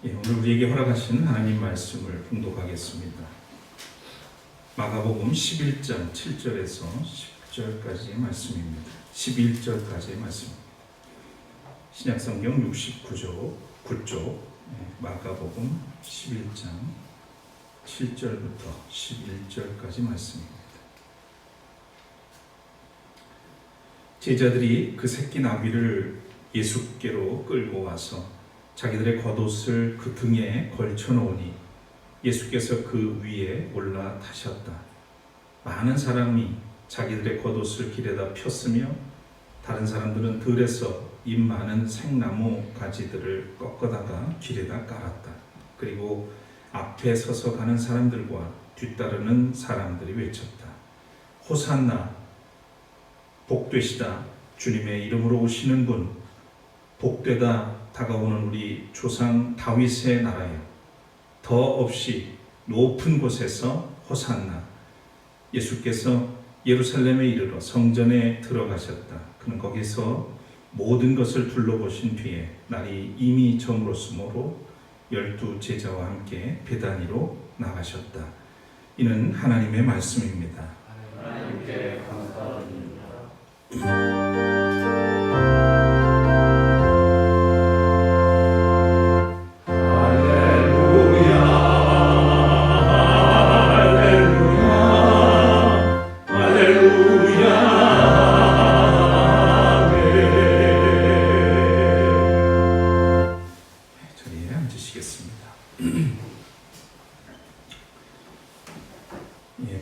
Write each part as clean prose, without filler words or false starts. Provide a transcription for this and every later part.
오늘 우리에게 허락하신 하나님 말씀을 봉독하겠습니다. 마가복음 11장 7절에서 10절까지의 말씀입니다. 11절까지의 말씀입니다. 신약성경 69쪽 마가복음 11장 7절부터 11절까지 말씀입니다. 제자들이 그 새끼 나귀를 예수께로 끌고 와서 자기들의 겉옷을 그 등에 걸쳐 놓으니 예수께서 그 위에 올라타셨다. 많은 사람이 자기들의 겉옷을 길에다 폈으며 다른 사람들은 들에서 잎 많은 생나무 가지들을 꺾어다가 길에다 깔았다. 그리고 앞에 서서 가는 사람들과 뒤따르는 사람들이 외쳤다. 호산나, 복되시다. 주님의 이름으로 오시는 분, 복되다. 다가오는 우리 조상 다윗의 나라여, 더 없이 높은 곳에서 호산나. 예수께서 예루살렘에 이르러 성전에 들어가셨다. 그는 거기서 모든 것을 둘러보신 뒤에 날이 이미 저물었으므로 12 제자와 함께 베다니로 나가셨다. 이는 하나님의 말씀입니다. 하나님께 감사드립니다.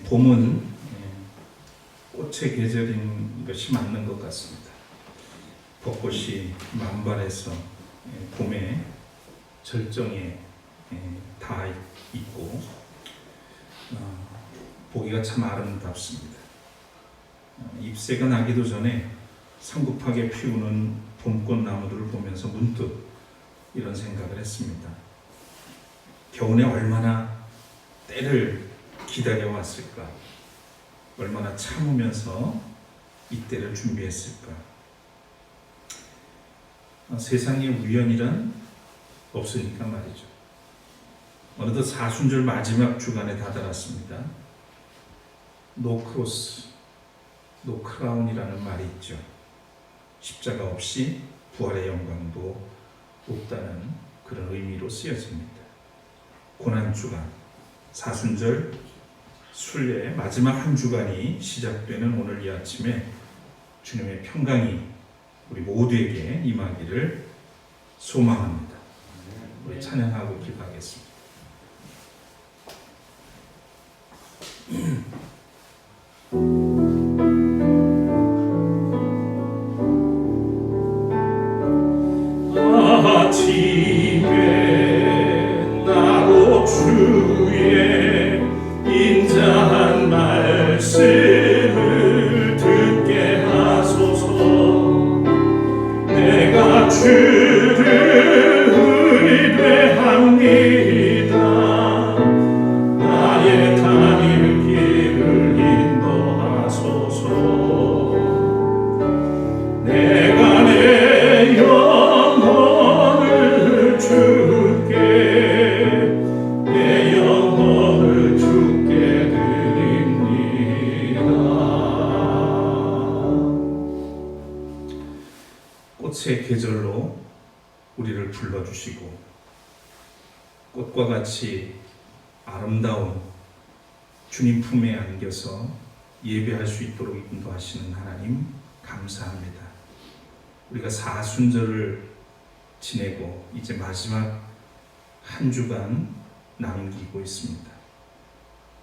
봄은 꽃의 계절인 것이 맞는 것 같습니다. 벚꽃이 만발해서 봄의 절정에 다 있고 보기가 참 아름답습니다. 잎새가 나기도 전에 성급하게 피우는 봄꽃 나무들을 보면서 문득 이런 생각을 했습니다. 겨우내 얼마나 때를 기다려왔을까? 얼마나 참으면서 이때를 준비했을까? 세상에 우연이란 없으니까 말이죠. 어느덧 사순절 마지막 주간에 다다랐습니다. 노 크로스, 노 크라운이라는 말이 있죠. 십자가 없이 부활의 영광도 없다는 그런 의미로 쓰여집니다. 고난주간, 사순절 순례의 마지막 한 주간이 시작되는 오늘 이 아침에 주님의 평강이 우리 모두에게 임하기를 소망합니다. 우리 찬양하고 기도하겠습니다. 아침에 나로 주의 인자한 말씀을 듣게 하소서. 내가 주를 의뢰합니다. 나의 다닐 길을 인도하소서. 내가 내 영혼을 주께 꽃의 계절로 우리를 불러주시고 꽃과 같이 아름다운 주님 품에 안겨서 예배할 수 있도록 인도하시는 하나님 감사합니다. 우리가 사순절을 지내고 이제 마지막 한 주간 남기고 있습니다.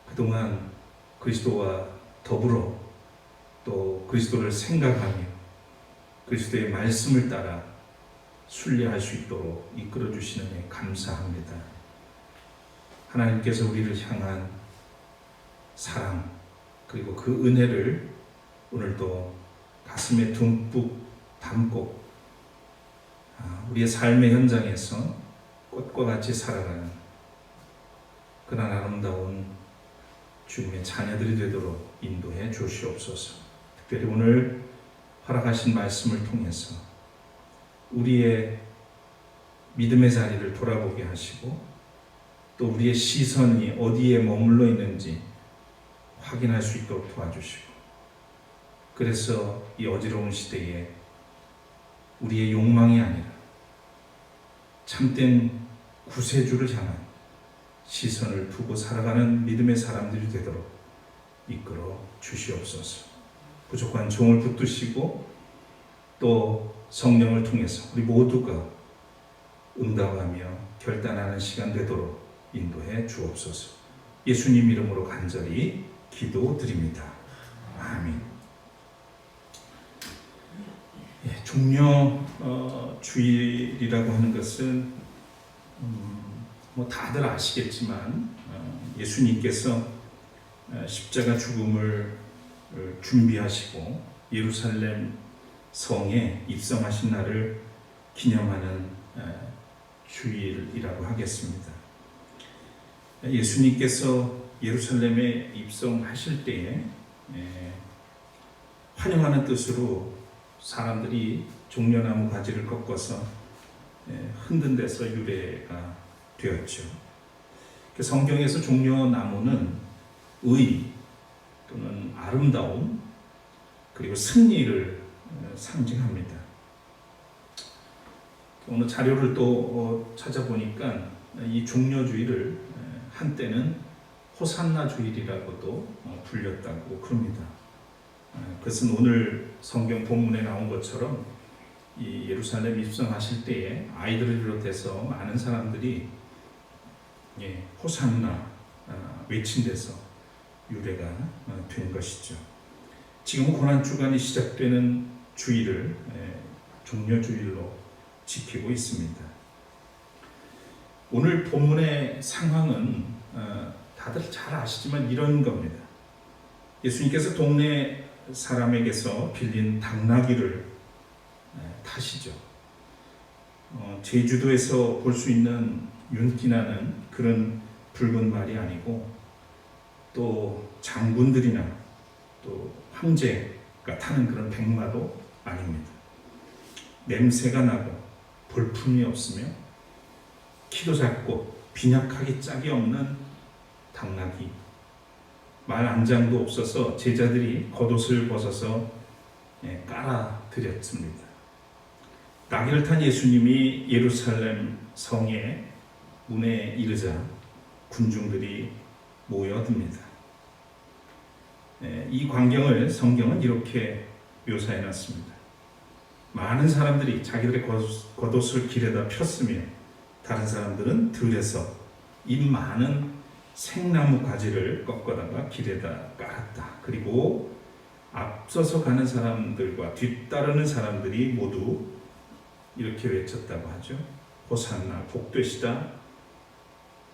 그동안 그리스도와 더불어 또 그리스도를 생각하며 그리스도의 말씀을 따라 순례할 수 있도록 이끌어 주시는 데 감사합니다. 하나님께서 우리를 향한 사랑 그리고 그 은혜를 오늘도 가슴에 듬뿍 담고 우리의 삶의 현장에서 꽃과 같이 살아가는 그런 아름다운 주님의 자녀들이 되도록 인도해 주시옵소서. 특별히 오늘 허락하신 말씀을 통해서 우리의 믿음의 자리를 돌아보게 하시고 또 우리의 시선이 어디에 머물러 있는지 확인할 수 있도록 도와주시고 그래서 이 어지러운 시대에 우리의 욕망이 아니라 참된 구세주를 향한 시선을 두고 살아가는 믿음의 사람들이 되도록 이끌어 주시옵소서. 부족한 종을 붙드시고 또 성령을 통해서 우리 모두가 응답하며 결단하는 시간 되도록 인도해 주옵소서. 예수님 이름으로 간절히 기도드립니다. 아멘. 종려 주일이라고 하는 것은 뭐 다들 아시겠지만 예수님께서 십자가 죽음을 준비하시고 예루살렘 성에 입성하신 날을 기념하는 주일이라고 하겠습니다. 예수님께서 예루살렘에 입성하실 때에 환영하는 뜻으로 사람들이 종려나무 가지를 꺾어서 흔든 데서 유래가 되었죠. 성경에서 종려나무는 의 또는 아름다움 그리고 승리를 상징합니다. 오늘 자료를 또 찾아보니까 이 종려주일을 한때는 호산나 주일이라고도 불렸다고 그럽니다. 그것은 오늘 성경 본문에 나온 것처럼 이 예루살렘 입성하실 때에 아이들을 비롯해서 많은 사람들이 호산나 외친 데서 유래가 된 것이죠. 지금 고난주간이 시작되는 주일을 종려주일로 지키고 있습니다. 오늘 본문의 상황은 다들 잘 아시지만 이런 겁니다. 예수님께서 동네 사람에게서 빌린 당나귀를 타시죠. 제주도에서 볼 수 있는 윤기나는 그런 붉은 말이 아니고 또 장군들이나 또 황제가 타는 그런 백마도 아닙니다. 냄새가 나고 볼품이 없으며 키도 작고 빈약하기 짝이 없는 당나귀. 말 안장도 없어서 제자들이 겉옷을 벗어서 깔아드렸습니다. 나귀를 탄 예수님이 예루살렘 성의 문에 이르자 군중들이 모여듭니다. 이 광경을 성경은 이렇게 묘사해 놨습니다. 많은 사람들이 자기들의 겉옷을 길에다 폈으며 다른 사람들은 들에서 이 많은 생나무 가지를 꺾어다가 길에다 깔았다. 그리고 앞서서 가는 사람들과 뒤따르는 사람들이 모두 이렇게 외쳤다고 하죠. 호산나 복되시다.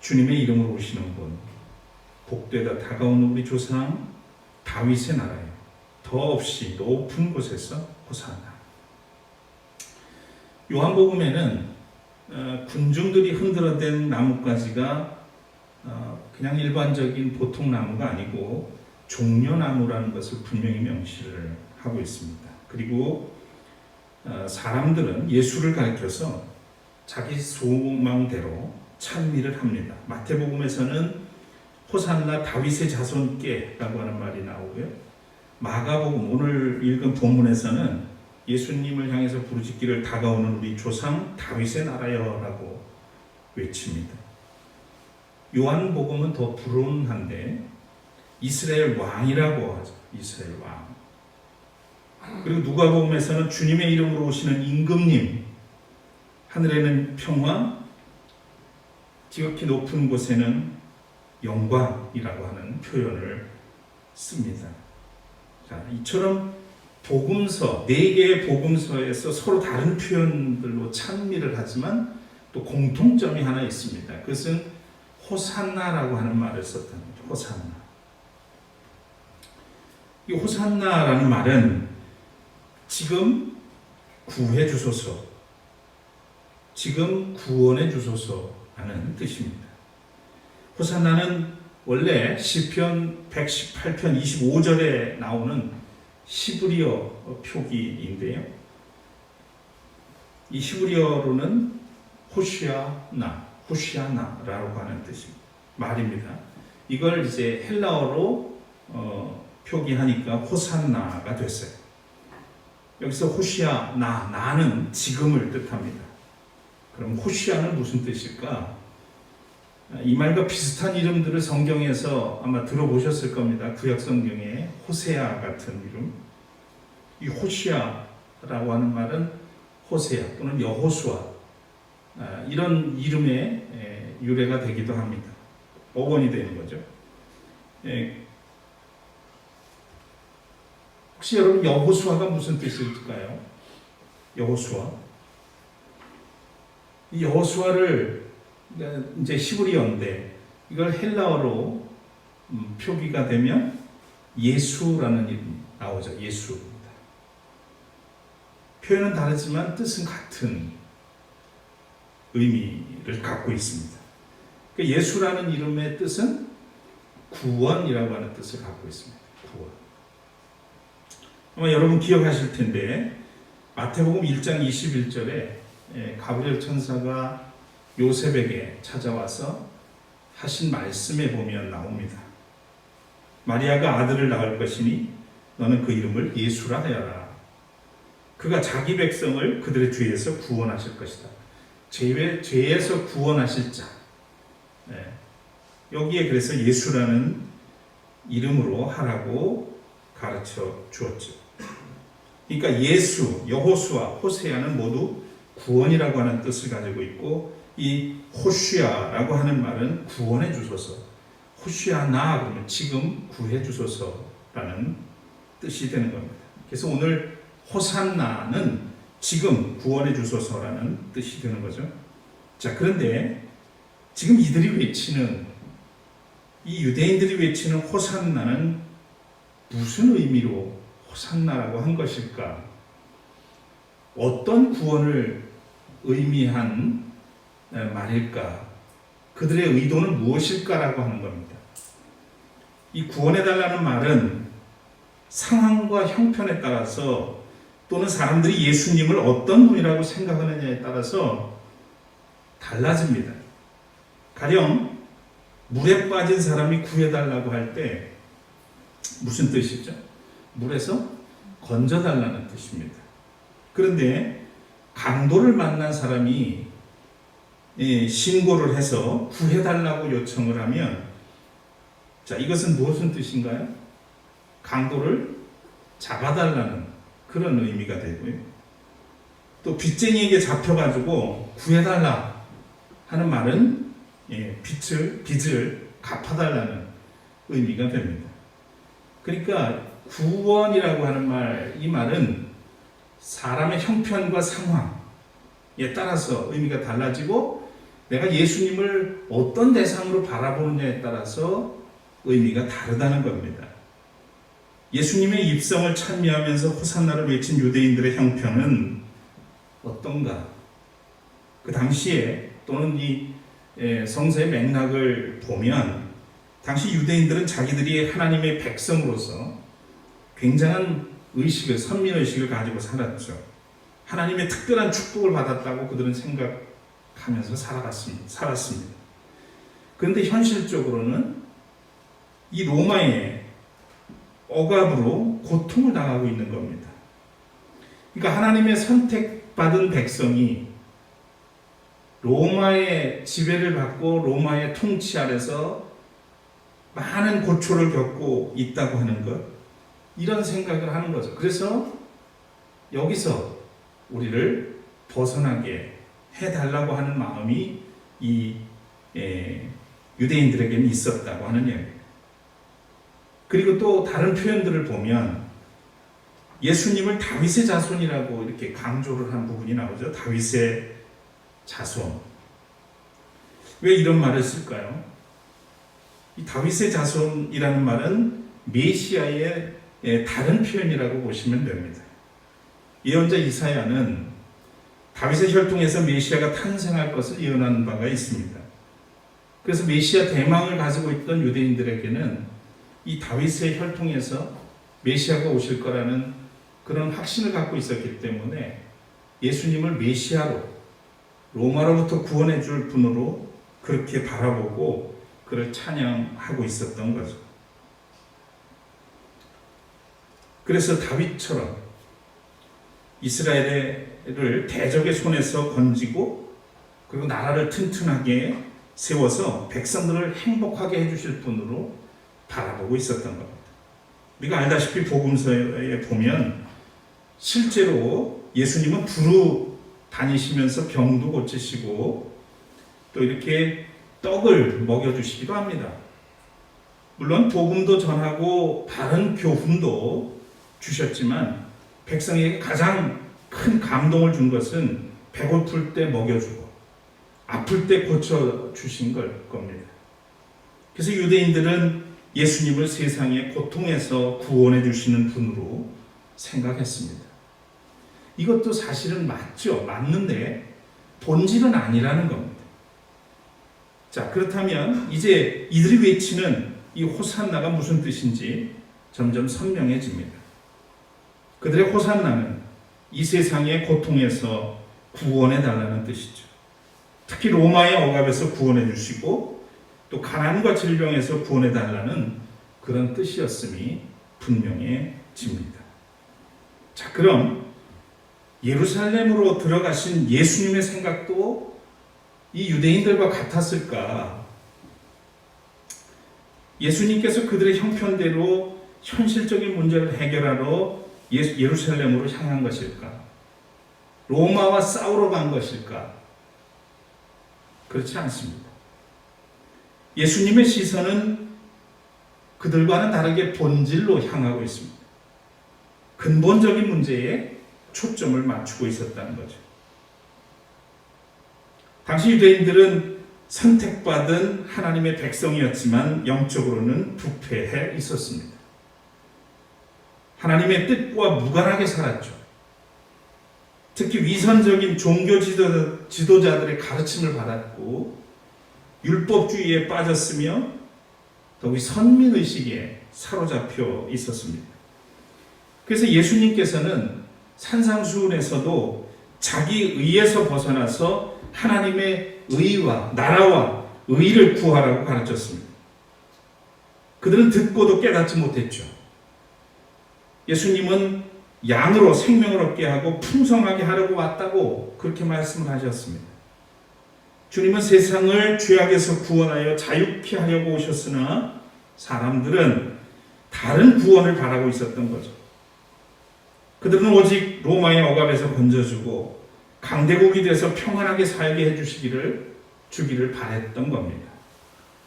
주님의 이름으로 오시는 분. 복되다 다가오는 우리 조상 다윗의 나라에 더 없이 높은 곳에서 호산나. 요한복음에는 군중들이 흔들어댄 나뭇가지가 그냥 일반적인 보통 나무가 아니고 종려나무라는 것을 분명히 명시를 하고 있습니다. 그리고 사람들은 예수를 가리켜서 자기 소망대로 찬미를 합니다. 마태복음에서는 호산나 다윗의 자손께라고 하는 말이 나오고요. 마가복음 오늘 읽은 본문에서는 예수님을 향해서 부르짖기를 다가오는 우리 조상 다윗의 나라여라고 외칩니다. 요한복음은 더 불온한데 이스라엘 왕이라고 하죠. 이스라엘 왕. 그리고 누가복음에서는 주님의 이름으로 오시는 임금님, 하늘에는 평화, 지극히 높은 곳에는 영광이라고 하는 표현을 씁니다. 자, 이처럼 복음서, 4개의 복음서에서 서로 다른 표현들로 찬미를 하지만 또 공통점이 하나 있습니다. 그것은 호산나라고 하는 말을 썼다는 거죠. 호산나. 이 호산나라는 말은 지금 구해 주소서, 지금 구원해 주소서라는 뜻입니다. 호산나는 원래 시편 118편 25절에 나오는 히브리어 표기인데요. 이 히브리어로는 호시아나라고 하는 뜻입니다. 말입니다. 이걸 이제 헬라어로 표기하니까 호산나가 됐어요. 여기서 호시아나, 나는 지금을 뜻합니다. 그럼 호시아는 무슨 뜻일까? 이 말과 비슷한 이름들을 성경에서 아마 들어보셨을 겁니다. 구약 성경에 호세아 같은 이름. 이 호시아라고 하는 말은 호세아 또는 여호수아 이런 이름의 유래가 되기도 합니다. 어원이 되는 거죠. 혹시 여러분 여호수아가 무슨 뜻일까요? 여호수아. 이 여호수아를 이제 히브리어인데 이걸 헬라어로 표기가 되면 예수라는 이름이 나오죠. 예수입니다. 표현은 다르지만 뜻은 같은 의미를 갖고 있습니다. 그러니까 예수라는 이름의 뜻은 구원이라고 하는 뜻을 갖고 있습니다. 구원. 아마 여러분 기억하실 텐데 마태복음 1장 21절에 가브리엘 천사가 요셉에게 찾아와서 하신 말씀에 보면 나옵니다. 마리아가 아들을 낳을 것이니 너는 그 이름을 예수라 하여라. 그가 자기 백성을 그들의 죄에서 구원하실 것이다. 죄에서 구원하실 자. 여기에 그래서 예수라는 이름으로 하라고 가르쳐 주었죠. 그러니까 예수, 여호수아, 호세아는 모두 구원이라고 하는 뜻을 가지고 있고 이 호시아라고 하는 말은 구원해 주소서. 호시아나 그러면 지금 구해 주소서라는 뜻이 되는 겁니다. 그래서 오늘 호산나는 지금 구원해 주소서라는 뜻이 되는 거죠. 자, 그런데 지금 이들이 외치는 이 유대인들이 외치는 호산나는 무슨 의미로 호산나라고 한 것일까? 어떤 구원을 의미한 말일까? 그들의 의도는 무엇일까라고 하는 겁니다. 이 구원해달라는 말은 상황과 형편에 따라서 또는 사람들이 예수님을 어떤 분이라고 생각하느냐에 따라서 달라집니다. 가령 물에 빠진 사람이 구해달라고 할 때 무슨 뜻이죠? 물에서 건져달라는 뜻입니다. 그런데 강도를 만난 사람이 신고를 해서 구해달라고 요청을 하면 자, 이것은 무슨 뜻인가요? 강도를 잡아달라는 그런 의미가 되고요. 또 빚쟁이에게 잡혀가지고 구해달라 하는 말은 빚을 갚아달라는 의미가 됩니다. 그러니까 구원이라고 하는 말, 이 말은 사람의 형편과 상황에 따라서 의미가 달라지고 내가 예수님을 어떤 대상으로 바라보느냐에 따라서 의미가 다르다는 겁니다. 예수님의 입성을 찬미하면서 호산나를 외친 유대인들의 형편은 어떤가? 그 당시에 또는 이 성서의 맥락을 보면 당시 유대인들은 자기들이 하나님의 백성으로서 굉장한 의식을, 선민의식을 가지고 살았죠. 하나님의 특별한 축복을 받았다고 그들은 생각하면서 살았습니다. 그런데 현실적으로는 이 로마의 억압으로 고통을 당하고 있는 겁니다. 그러니까 하나님의 선택받은 백성이 로마의 지배를 받고 로마의 통치 아래서 많은 고초를 겪고 있다고 하는 것, 이런 생각을 하는 거죠. 그래서 여기서 우리를 벗어나게 해달라고 하는 마음이 이 유대인들에게는 있었다고 하는 이야기입니다. 그리고 또 다른 표현들을 보면 예수님을 다윗의 자손이라고 이렇게 강조를 한 부분이 나오죠. 다윗의 자손. 왜 이런 말을 쓸까요? 이 다윗의 자손이라는 말은 메시아의 다른 표현이라고 보시면 됩니다. 예언자 이사야는 다윗의 혈통에서 메시아가 탄생할 것을 예언하는 바가 있습니다. 그래서 메시아 대망을 가지고 있던 유대인들에게는 이 다윗의 혈통에서 메시아가 오실 거라는 그런 확신을 갖고 있었기 때문에 예수님을 메시아로 로마로부터 구원해 줄 분으로 그렇게 바라보고 그를 찬양하고 있었던 거죠. 그래서 다윗처럼 이스라엘을 대적의 손에서 건지고 그리고 나라를 튼튼하게 세워서 백성들을 행복하게 해주실 분으로 바라보고 있었던 겁니다. 우리가 알다시피 복음서에 보면 실제로 예수님은 두루 다니시면서 병도 고치시고 또 이렇게 떡을 먹여주시기도 합니다. 물론 복음도 전하고 바른 교훈도 주셨지만 백성에게 가장 큰 감동을 준 것은 배고플 때 먹여주고 아플 때 고쳐주신 걸 겁니다. 그래서 유대인들은 예수님을 세상의 고통에서 구원해 주시는 분으로 생각했습니다. 이것도 사실은 맞죠. 맞는데 본질은 아니라는 겁니다. 자, 그렇다면 이제 이들이 외치는 이 호산나가 무슨 뜻인지 점점 선명해집니다. 그들의 호산나는 이 세상의 고통에서 구원해 달라는 뜻이죠. 특히 로마의 억압에서 구원해 주시고 또 가난과 질병에서 구원해 달라는 그런 뜻이었음이 분명해집니다. 자, 그럼 예루살렘으로 들어가신 예수님의 생각도 이 유대인들과 같았을까? 예수님께서 그들의 형편대로 현실적인 문제를 해결하러 예루살렘으로 향한 것일까? 로마와 싸우러 간 것일까? 그렇지 않습니다. 예수님의 시선은 그들과는 다르게 본질로 향하고 있습니다. 근본적인 문제에 초점을 맞추고 있었다는 거죠. 당시 유대인들은 선택받은 하나님의 백성이었지만 영적으로는 부패해 있었습니다. 하나님의 뜻과 무관하게 살았죠. 특히 위선적인 종교 지도자들의 가르침을 받았고 율법주의에 빠졌으며 더욱이 선민의식에 사로잡혀 있었습니다. 그래서 예수님께서는 산상수훈에서도 자기 의에서 벗어나서 하나님의 의와 나라와 의를 구하라고 가르쳤습니다. 그들은 듣고도 깨닫지 못했죠. 예수님은 양으로 생명을 얻게 하고 풍성하게 하려고 왔다고 그렇게 말씀을 하셨습니다. 주님은 세상을 죄악에서 구원하여 자유케 하려고 오셨으나 사람들은 다른 구원을 바라고 있었던 거죠. 그들은 오직 로마의 억압에서 건져주고 강대국이 돼서 평안하게 살게 해주기를 바랬던 겁니다.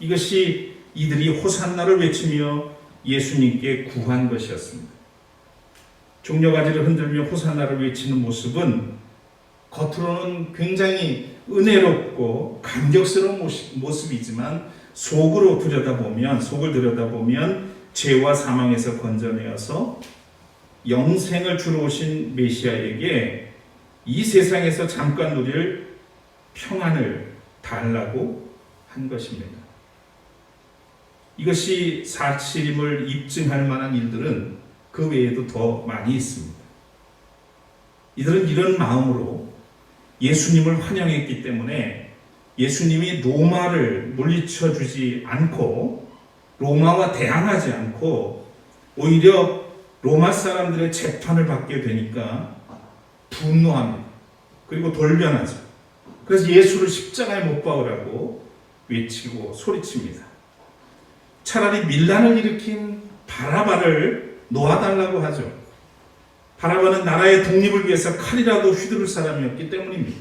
이것이 이들이 호산나를 외치며 예수님께 구한 것이었습니다. 종려가지를 흔들며 호산나를 외치는 모습은 겉으로는 굉장히 은혜롭고 감격스러운 모습이지만 속을 들여다보면 죄와 사망에서 건져내어서 영생을 주러 오신 메시아에게 이 세상에서 잠깐 누릴 평안을 달라고 한 것입니다. 이것이 사실임을 입증할 만한 일들은 그 외에도 더 많이 있습니다. 이들은 이런 마음으로 예수님을 환영했기 때문에 예수님이 로마를 물리쳐 주지 않고 로마와 대항하지 않고 오히려 로마 사람들의 재판을 받게 되니까 분노합니다. 그리고 돌변하죠. 그래서 예수를 십자가에 못 박으라고 외치고 소리칩니다. 차라리 밀란을 일으킨 바라바를 놓아달라고 하죠. 바라바는 나라의 독립을 위해서 칼이라도 휘두를 사람이었기 때문입니다.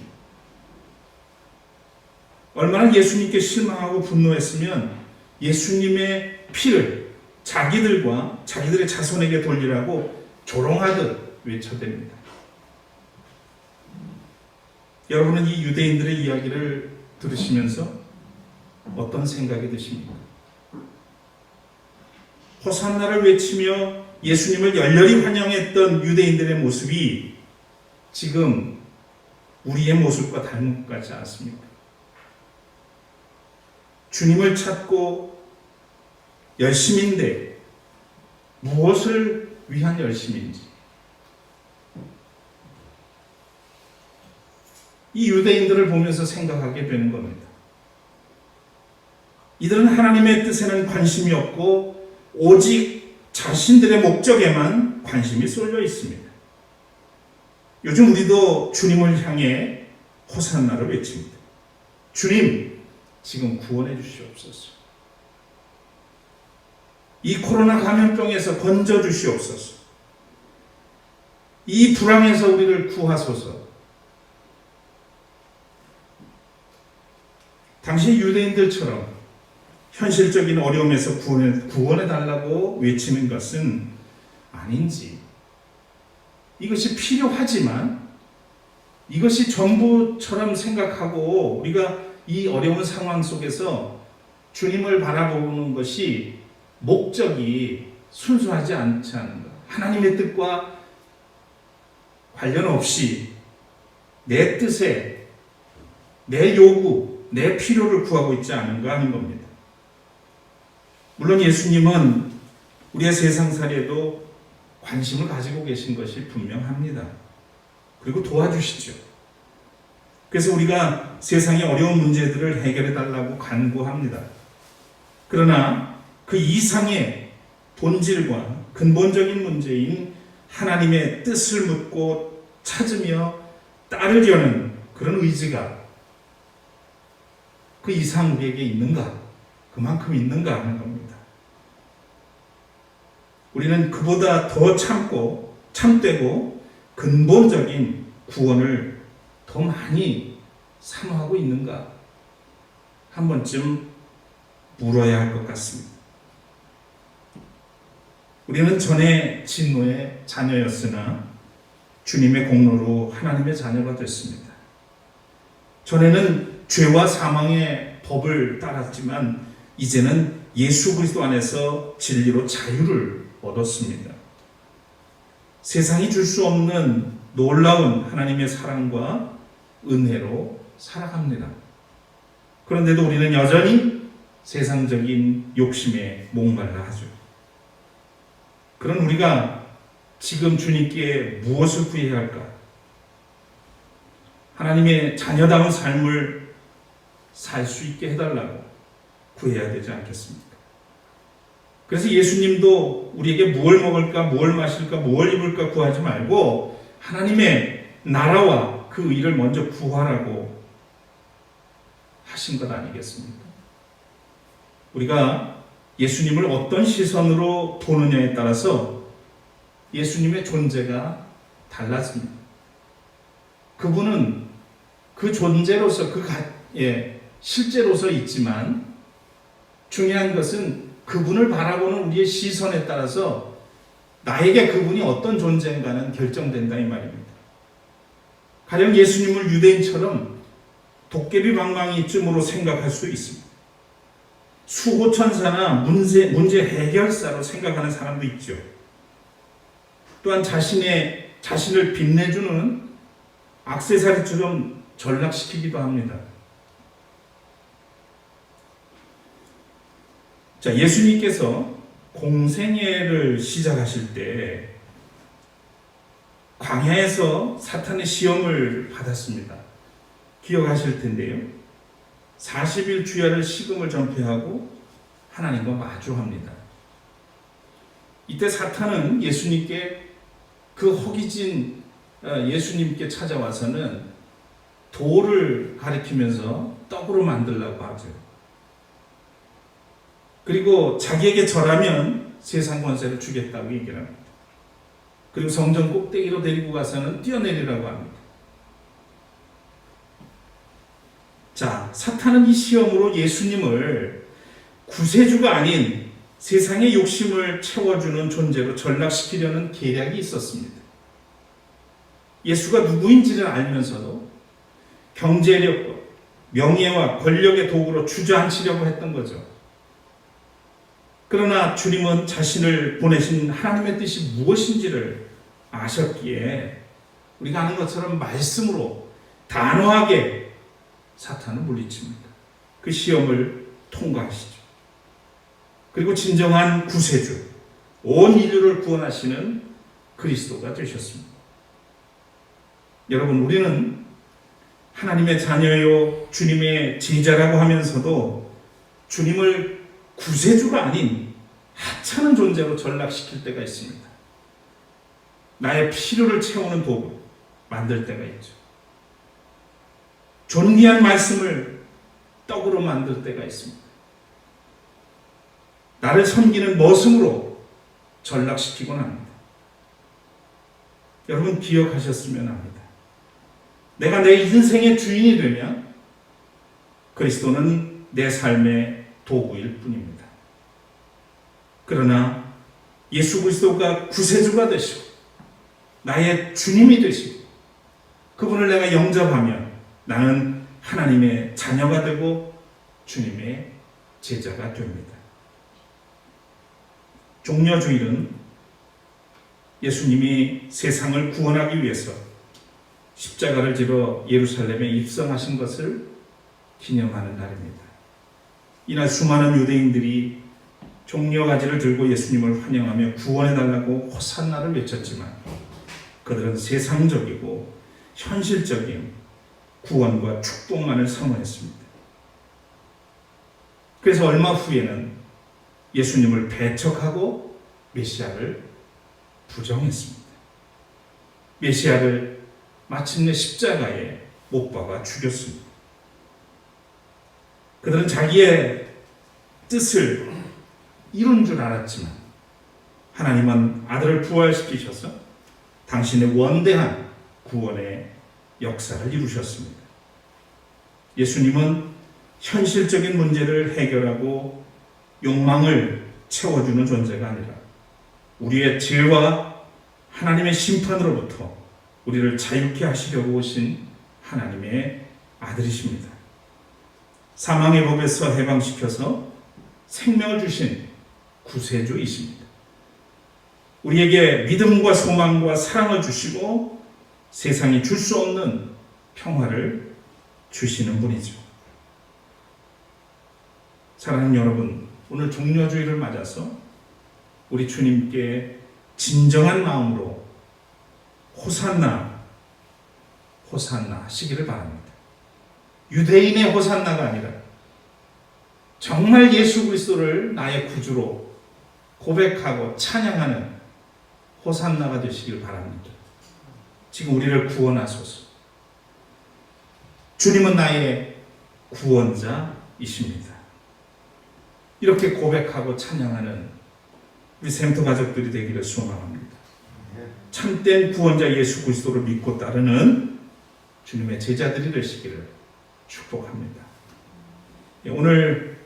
얼마나 예수님께 실망하고 분노했으면 예수님의 피를 자기들과 자기들의 자손에게 돌리라고 조롱하듯 외쳐댑니다. 여러분은 이 유대인들의 이야기를 들으시면서 어떤 생각이 드십니까? 호산나를 외치며 예수님을 열렬히 환영했던 유대인들의 모습이 지금 우리의 모습과 닮은 것 같지 않습니까? 주님을 찾고 열심인데 무엇을 위한 열심인지, 이 유대인들을 보면서 생각하게 되는 겁니다. 이들은 하나님의 뜻에는 관심이 없고 오직 자신들의 목적에만 관심이 쏠려 있습니다. 요즘 우리도 주님을 향해 호산나를 외칩니다. 주님, 지금 구원해 주시옵소서. 이 코로나 감염병에서 건져 주시옵소서. 이 불황에서 우리를 구하소서. 당시 유대인들처럼 현실적인 어려움에서 구원해 달라고 외치는 것은 아닌지, 이것이 필요하지만 이것이 전부처럼 생각하고 우리가 이 어려운 상황 속에서 주님을 바라보는 것이 목적이 순수하지 않지 않은가. 하나님의 뜻과 관련 없이 내 뜻에 내 요구, 내 필요를 구하고 있지 않은가 하는 겁니다. 물론 예수님은 우리의 세상살이에도 관심을 가지고 계신 것이 분명합니다. 그리고 도와주시죠. 그래서 우리가 세상의 어려운 문제들을 해결해 달라고 간구합니다. 그러나 그 이상의 본질과 근본적인 문제인 하나님의 뜻을 묻고 찾으며 따르려는 그런 의지가 그 이상 우리에게 있는가? 그만큼 있는가 하는 겁니다. 우리는 그보다 더 참되고 근본적인 구원을 더 많이 사모하고 있는가? 한 번쯤 물어야 할 것 같습니다. 우리는 전에 진노의 자녀였으나 주님의 공로로 하나님의 자녀가 됐습니다. 전에는 죄와 사망의 법을 따랐지만 이제는 예수 그리스도 안에서 진리로 자유를 얻었습니다. 세상이 줄 수 없는 놀라운 하나님의 사랑과 은혜로 살아갑니다. 그런데도 우리는 여전히 세상적인 욕심에 목말라 하죠. 그런 우리가 지금 주님께 무엇을 구해야 할까? 하나님의 자녀다운 삶을 살 수 있게 해달라고 구해야 되지 않겠습니까? 그래서 예수님도 우리에게 무엇을 먹을까, 무엇을 마실까, 무엇을 입을까 구하지 말고 하나님의 나라와 그 의를 먼저 구하라고 하신 것 아니겠습니까? 우리가 예수님을 어떤 시선으로 보느냐에 따라서 예수님의 존재가 달라집니다. 그분은 그 존재로서 실제로서 있지만 중요한 것은 그분을 바라보는 우리의 시선에 따라서 나에게 그분이 어떤 존재인가는 결정된다 이 말입니다. 가령 예수님을 유대인처럼 도깨비 방망이쯤으로 생각할 수 있습니다. 수호천사나 문제 해결사로 생각하는 사람도 있죠. 또한 자신을 빛내주는 액세서리처럼 전락시키기도 합니다. 자, 예수님께서 공생애를 시작하실 때 광야에서 사탄의 시험을 받았습니다. 기억하실 텐데요. 40일 주야를 식음을 전폐하고 하나님과 마주합니다. 이때 사탄은 예수님께 그 허기진 예수님께 찾아와서는 돌을 가리키면서 떡으로 만들라고 하죠. 그리고 자기에게 절하면 세상 권세를 주겠다고 얘기를 합니다. 그리고 성전 꼭대기로 데리고 가서는 뛰어내리라고 합니다. 자, 사탄은 이 시험으로 예수님을 구세주가 아닌 세상의 욕심을 채워주는 존재로 전락시키려는 계략이 있었습니다. 예수가 누구인지를 알면서도 경제력과 명예와 권력의 도구로 주저앉히려고 했던 거죠. 그러나 주님은 자신을 보내신 하나님의 뜻이 무엇인지를 아셨기에 우리가 아는 것처럼 말씀으로 단호하게 사탄을 물리칩니다. 그 시험을 통과하시죠. 그리고 진정한 구세주, 온 인류를 구원하시는 그리스도가 되셨습니다. 여러분, 우리는 하나님의 자녀요 주님의 제자라고 하면서도 주님을 구세주가 아닌 하찮은 존재로 전락시킬 때가 있습니다. 나의 필요를 채우는 도구 만들 때가 있죠. 존귀한 말씀을 떡으로 만들 때가 있습니다. 나를 섬기는 머슴으로 전락시키곤 합니다. 여러분 기억하셨으면 합니다. 내가 내 인생의 주인이 되면 그리스도는 내 삶의 도구일 뿐입니다. 그러나 예수 그리스도가 구세주가 되시고 나의 주님이 되시고 그분을 내가 영접하면 나는 하나님의 자녀가 되고 주님의 제자가 됩니다. 종려주일은 예수님이 세상을 구원하기 위해서 십자가를 지러 예루살렘에 입성하신 것을 기념하는 날입니다. 이날 수많은 유대인들이 종려가지를 들고 예수님을 환영하며 구원해달라고 호산나를 외쳤지만 그들은 세상적이고 현실적인 구원과 축복만을 사모했습니다. 그래서 얼마 후에는 예수님을 배척하고 메시아를 부정했습니다. 메시아를 마침내 십자가에 못 박아 죽였습니다. 그들은 자기의 뜻을 이룬 줄 알았지만 하나님은 아들을 부활시키셔서 당신의 원대한 구원의 역사를 이루셨습니다. 예수님은 현실적인 문제를 해결하고 욕망을 채워주는 존재가 아니라 우리의 죄와 하나님의 심판으로부터 우리를 자유케 하시려고 오신 하나님의 아들이십니다. 사망의 법에서 해방시켜서 생명을 주신 구세주이십니다. 우리에게 믿음과 소망과 사랑을 주시고 세상이 줄 수 없는 평화를 주시는 분이죠. 사랑하는 여러분, 오늘 종려주일을 맞아서 우리 주님께 진정한 마음으로 호산나, 호산나 하시기를 바랍니다. 유대인의 호산나가 아니라 정말 예수 그리스도를 나의 구주로 고백하고 찬양하는 호산나가 되시길 바랍니다. 지금 우리를 구원하소서. 주님은 나의 구원자이십니다. 이렇게 고백하고 찬양하는 우리 샘터 가족들이 되기를 소망합니다. 참된 구원자 예수 그리스도를 믿고 따르는 주님의 제자들이 되시기를 축복합니다. 오늘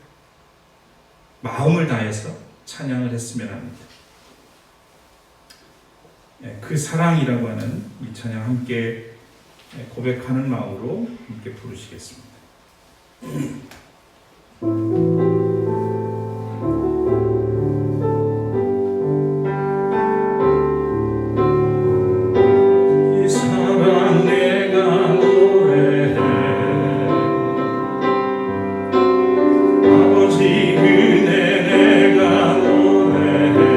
마음을 다해서 찬양을 했으면 합니다. 그 사랑이라고 하는 이 찬양 함께 고백하는 마음으로 함께 부르시겠습니다. 이 사랑 내가 노래해 아버지 은혜 내가 노래해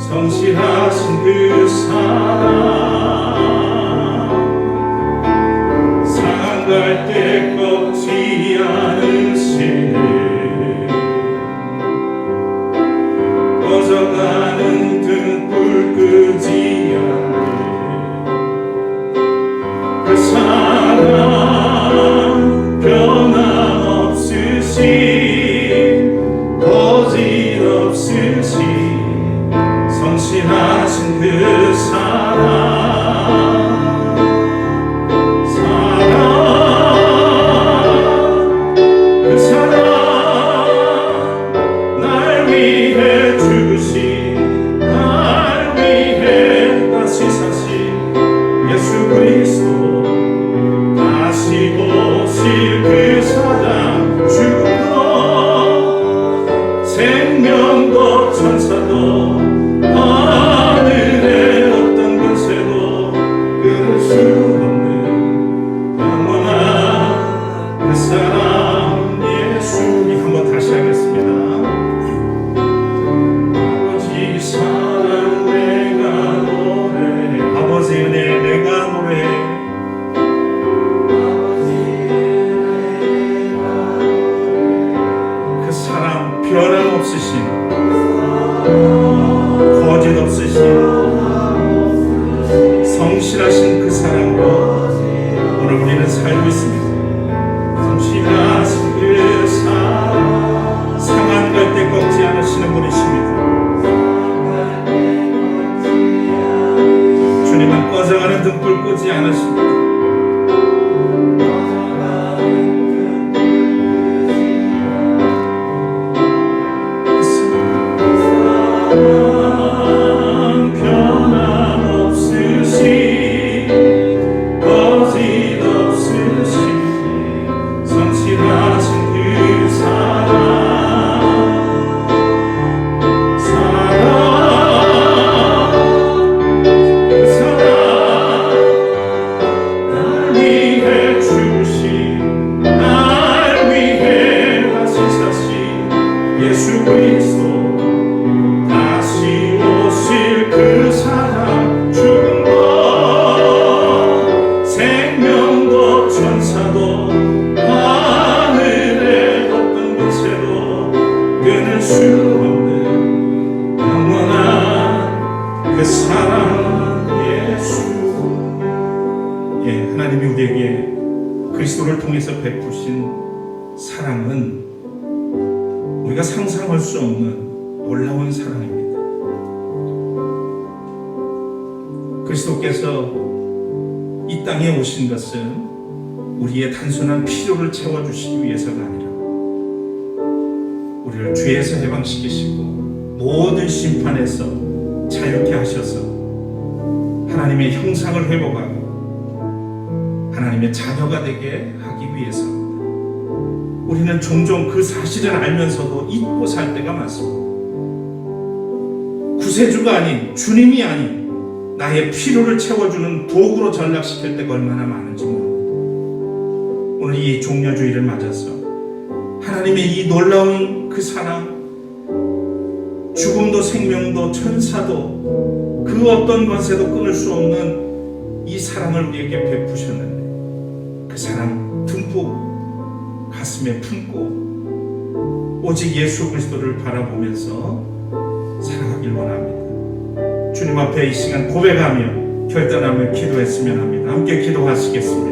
성실하신 그 사랑 상할 때 꺾지 않으시네 꺼져가는 등불 끄지 않네 그 사랑 변함없으신 거짓없으신 성실하신 그 그 사랑 날 위해 주신 날 위해 다시 사신 예수 그리스도 다시 오실 그 사랑 죽음도 변함없으신, 거짓 없으신, 성실하신 그 사랑으로 오늘 우리는 살고 있습니다. 성실하신 그 사랑, 상한 갈 때 꺾지 않으시는 분이십니다. 주님은 꺼져가는 등불 끄지 않으십니다. 예수 그리스도 다시 오실 그 사랑, 죽음도 생명도 천사도 하늘의 어떤 곳에도 끊을 수 없는 영원한 그 사랑 예수. 하나님이 우리에게 그리스도를 통해서 베푸신 사랑은 우리가 상상할 수 없는 놀라운 사랑입니다. 그리스도께서 이 땅에 오신 것은 우리의 단순한 필요를 채워주시기 위해서가 아니라 우리를 죄에서 해방시키시고 모든 심판에서 자유케 하셔서 하나님의 형상을 회복하고 하나님의 자녀가 되게 하기 위해서입니다. 우리는 종종 그 사실을 알면서도 잊고 살 때가 많습니다. 구세주가 아닌, 주님이 아닌 나의 필요를 채워주는 도구로 전락시킬 때가 얼마나 많은지 모릅니다. 오늘 이 종려주의를 맞아서 하나님의 이 놀라운 그 사랑, 죽음도 생명도 천사도 그 어떤 것에도 끊을 수 없는 이 사랑을 우리에게 베푸셨는데 그 사랑 듬뿍 가슴에 품고 오직 예수 그리스도를 바라보면서 살아가길 원합니다. 주님 앞에 이 시간 고백하며 결단하며 기도했으면 합니다. 함께 기도하시겠습니다.